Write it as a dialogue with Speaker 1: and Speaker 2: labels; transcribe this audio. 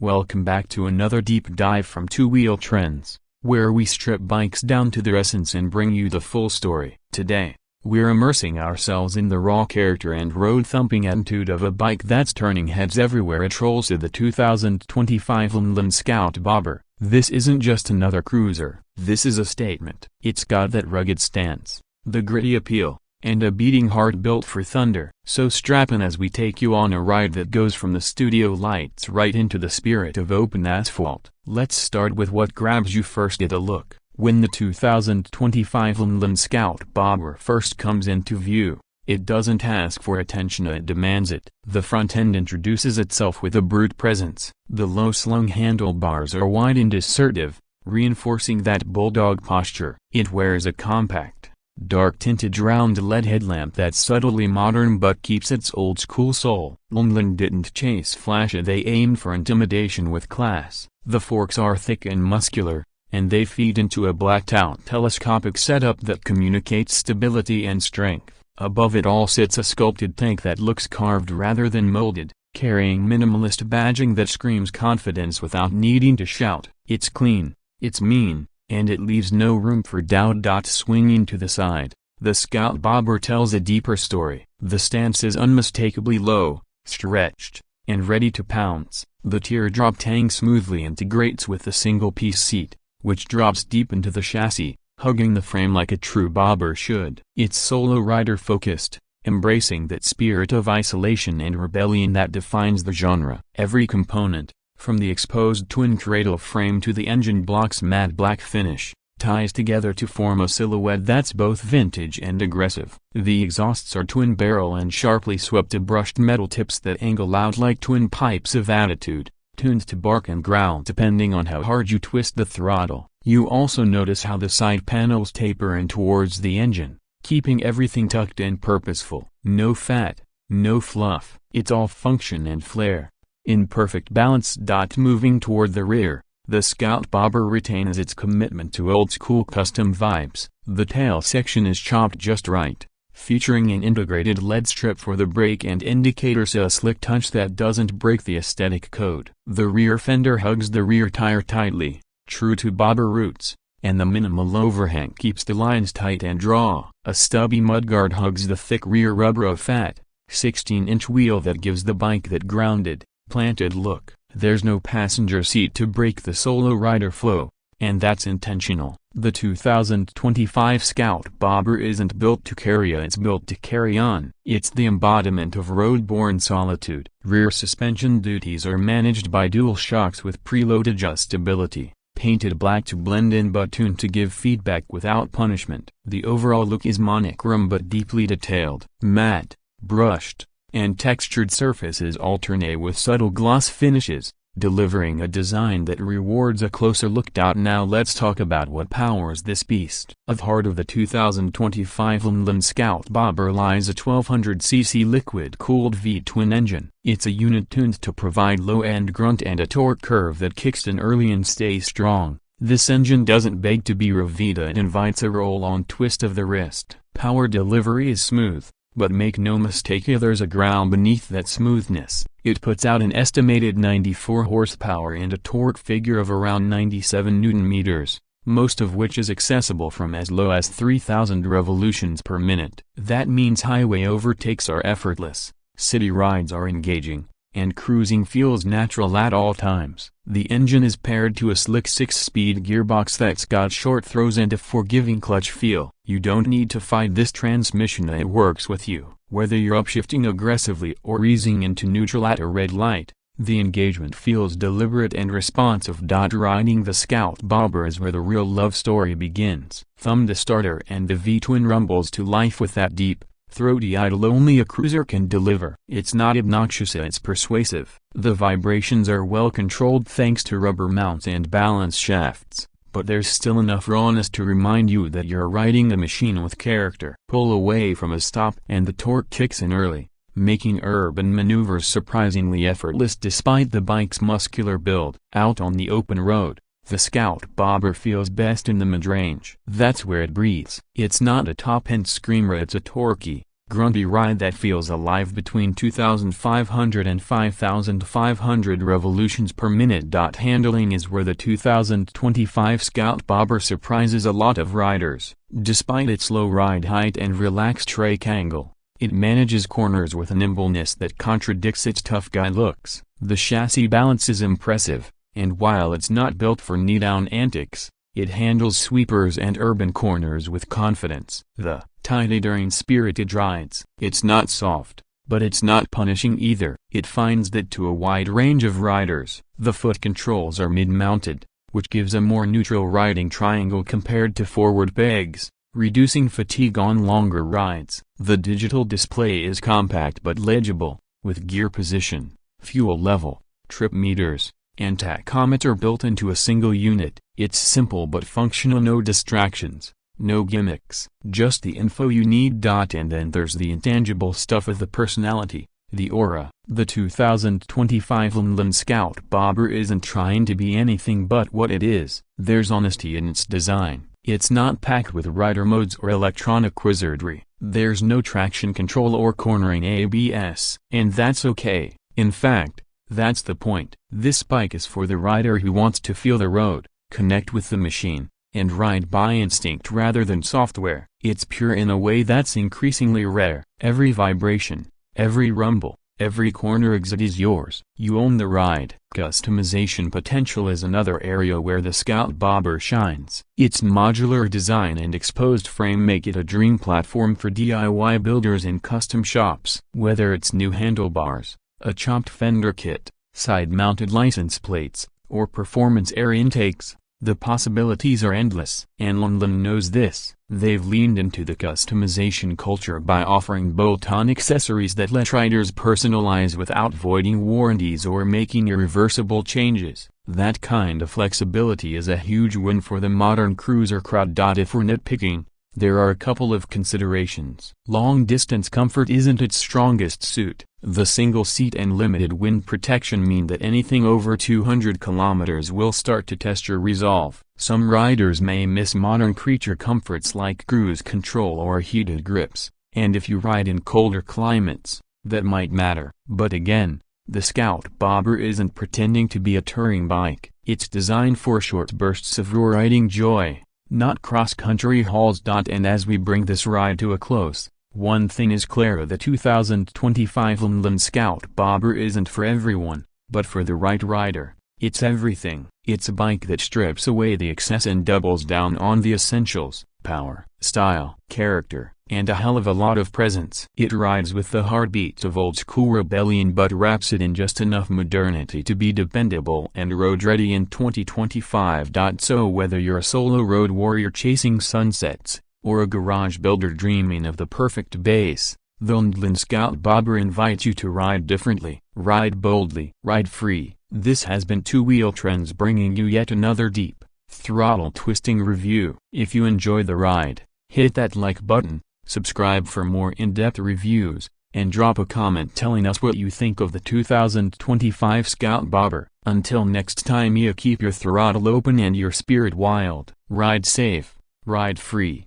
Speaker 1: Welcome back to another deep dive from Two Wheel Trends, where we strip bikes down to their essence and bring you the full story. Today, we're immersing ourselves in the raw character and road-thumping attitude of a bike that's turning heads everywhere. It rolls to the 2025 LNDLAN Scout Bobber. This isn't just another cruiser, this is a statement. It's got that rugged stance, the gritty appeal, and a beating heart built for thunder. So strap in as we take you on a ride that goes from the studio lights right into the spirit of open asphalt. Let's start with what grabs you first at a look. When the 2025 LNDLAN Scout Bobber first comes into view, it doesn't ask for attention, it demands it. The front end introduces itself with a brute presence. The low-slung handlebars are wide and assertive, reinforcing that bulldog posture. It wears a compact, dark-tinted round LED headlamp that's subtly modern but keeps its old-school soul. LNDLAN didn't chase flash, they aimed for intimidation with class. The forks are thick and muscular, and they feed into a blacked-out telescopic setup that communicates stability and strength. Above it all sits a sculpted tank that looks carved rather than molded, carrying minimalist badging that screams confidence without needing to shout. It's clean, it's mean, and it leaves no room for doubt. Swinging to the side, the Scout Bobber tells a deeper story. The stance is unmistakably low, stretched, and ready to pounce. The teardrop tank smoothly integrates with the single-piece seat, which drops deep into the chassis, hugging the frame like a true bobber should. It's solo rider focused, embracing that spirit of isolation and rebellion that defines the genre. Every component, from the exposed twin cradle frame to the engine block's matte black finish, ties together to form a silhouette that's both vintage and aggressive. The exhausts are twin-barrel and sharply swept brushed metal tips that angle out like twin pipes of attitude, tuned to bark and growl depending on how hard you twist the throttle. You also notice how the side panels taper in towards the engine, keeping everything tucked and purposeful. No fat, no fluff, it's all function and flair, in perfect balance. Moving toward the rear, the Scout Bobber retains its commitment to old-school custom vibes. The tail section is chopped just right, featuring an integrated LED strip for the brake and indicators, a slick touch that doesn't break the aesthetic code. The rear fender hugs the rear tire tightly, true to bobber roots, and the minimal overhang keeps the lines tight and raw. A stubby mudguard hugs the thick rear rubber of fat, 16-inch wheel that gives the bike that grounded, planted look. There's no passenger seat to break the solo rider flow, and that's intentional. The 2025 Scout Bobber isn't built to carry, it's built to carry on. It's the embodiment of road-borne solitude. Rear suspension duties are managed by dual shocks with preload adjustability, painted black to blend in but tuned to give feedback without punishment. The overall look is monochrome but deeply detailed. Matte, brushed, and textured surfaces alternate with subtle gloss finishes, delivering a design that rewards a closer look. Now let's talk about what powers this beast. At the heart of the 2025 LNDLAN Scout Bobber lies a 1200cc liquid-cooled V-twin engine. It's a unit tuned to provide low-end grunt and a torque curve that kicks in early and stays strong. This engine doesn't beg to be revealed, it invites a roll-on twist of the wrist. Power delivery is smooth, but make no mistake, there's a growl beneath that smoothness. It puts out an estimated 94 horsepower and a torque figure of around 97 Nm, most of which is accessible from as low as 3,000 revolutions per minute. That means highway overtakes are effortless, city rides are engaging, and cruising feels natural at all times. The engine is paired to a slick 6-speed gearbox that's got short throws and a forgiving clutch feel. You don't need to fight this transmission, it works with you. Whether you're upshifting aggressively or easing into neutral at a red light, the engagement feels deliberate and responsive. Riding the Scout Bobber is where the real love story begins. Thumb the starter and the V-twin rumbles to life with that deep, throaty idle only a cruiser can deliver. It's not obnoxious, it's persuasive. The vibrations are well controlled thanks to rubber mounts and balance shafts, but there's still enough rawness to remind you that you're riding a machine with character. Pull away from a stop and the torque kicks in early, making urban maneuvers surprisingly effortless despite the bike's muscular build. Out on the open road, the Scout Bobber feels best in the mid-range. That's where it breathes. It's not a top-end screamer, it's a torquey, Grunty ride that feels alive between 2,500 and 5,500 revolutions per minute. Handling is where the 2025 Scout Bobber surprises a lot of riders. Despite its low ride height and relaxed rake angle, it manages corners with a nimbleness that contradicts its tough guy looks. The chassis balance is impressive, and while it's not built for knee-down antics, it handles sweepers and urban corners with confidence. The tidy during spirited rides. It's not soft, but it's not punishing either. It finds that to a wide range of riders, the foot controls are mid-mounted, which gives a more neutral riding triangle compared to forward pegs, reducing fatigue on longer rides. The digital display is compact but legible, with gear position, fuel level, trip meters, and tachometer built into a single unit. It's simple but functional. No distractions, no gimmicks, just the info you need. And then there's the intangible stuff of the personality, the aura. The 2025 LNDLAN Scout Bobber isn't trying to be anything but what it is. There's honesty in its design. It's not packed with rider modes or electronic wizardry. There's no traction control or cornering ABS. And that's okay. In fact, that's the point. This bike is for the rider who wants to feel the road, connect with the machine, and ride by instinct rather than software. It's pure in a way that's increasingly rare. Every vibration, every rumble, every corner exit is yours. You own the ride. Customization potential is another area where the Scout Bobber shines. Its modular design and exposed frame make it a dream platform for DIY builders and custom shops. Whether it's new handlebars, a chopped fender kit, side-mounted license plates, or performance air intakes, the possibilities are endless. And LNDLAN knows this. They've leaned into the customization culture by offering bolt-on accessories that let riders personalize without voiding warranties or making irreversible changes. That kind of flexibility is a huge win for the modern cruiser crowd. If we're nitpicking, there are a couple of considerations. Long-distance comfort isn't its strongest suit. The single seat and limited wind protection mean that anything over 200 kilometers will start to test your resolve. Some riders may miss modern creature comforts like cruise control or heated grips, and if you ride in colder climates, that might matter. But again, the Scout Bobber isn't pretending to be a touring bike. It's designed for short bursts of raw riding joy, not cross-country hauls. And as we bring this ride to a close, one thing is clear: the 2025 LNDLAN Scout Bobber isn't for everyone, but for the right rider, it's everything. It's a bike that strips away the excess and doubles down on the essentials: power, style, character, and a hell of a lot of presence. It rides with the heartbeats of old-school rebellion but wraps it in just enough modernity to be dependable and road-ready in 2025. So whether you're a solo road warrior chasing sunsets, or a garage builder dreaming of the perfect base, the LNDLAN Scout Bobber invites you to ride differently, ride boldly, ride free. This has been Two Wheel Trends, bringing you yet another deep, throttle twisting review. If you enjoy the ride, hit that like button, subscribe for more in-depth reviews, and drop a comment telling us what you think of the 2025 Scout Bobber. Until next time, you keep your throttle open and your spirit wild. Ride safe, ride free.